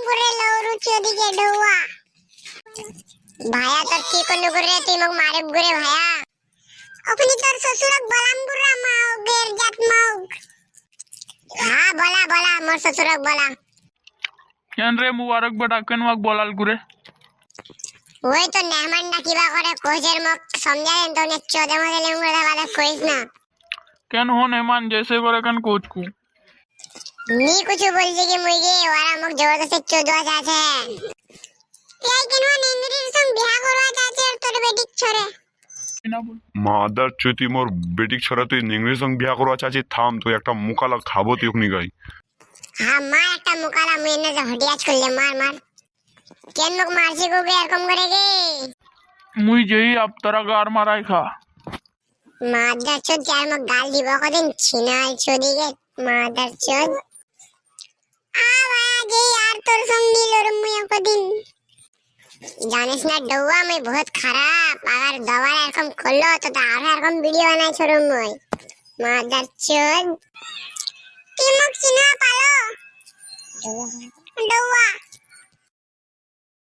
পুরে লৌরু চোদিকে ডৌয়া ভায়া তোর কি কোন করে তুই মোক মারে গুরে ভায়া ওখানে তোর শ্বশুরক বলাম বুড়া মাউগের জাত মাউগ হ্যাঁ বলা বলা মোর শ্বশুরক বলা কেন রে মুবারক বেটা কেন মাক বলাল করে ওই তো মেহমান ডাকিবা করে কোচের মোক সমঝালেন তো নে চোদে মদে লেঙ্গুড়া বাদে কইস না কেন হন এমান জैसे করে কেন কোচ কু নি কিছু বলছি কি মুইগে ওরা মোক জবরদস্তি চোদওয়া চাচ্ছে এই কেন নেংরির সঙ্গ বিয়া করবা চাচ্ছে আর তোর বেটিক ছরে না বল মাদার চুতি মোর বেটিক ছড়া তুই নিংলিশ সঙ্গ বিয়া করবা চাচ্ছি থাম তুই একটা মুকালা খাবো তুই ওখানে গাই হ্যাঁ মার একটা মুকালা মুই এনে যে হটিয়াজ করলে মার মার কেন মোক মারছি গুগে এরকম করে গে মুই যেই আপ তারা গার মারাই খা মাদার চোদ যার মোক গাল দিব কদিন ছিনাল চোদিকে মাদার চোদ আ ভায়া যে আর তোর সঙ্গী লড় মুই কদিন জানিস না ডৌয়া মুই বহুত খারাপ আবার দওয়ার এরকম করলো তো আর এরকম ভিডিও বানাই ছড়ম মুই মাদার চোদ তুই মোক চিনা পালো ডৌয়া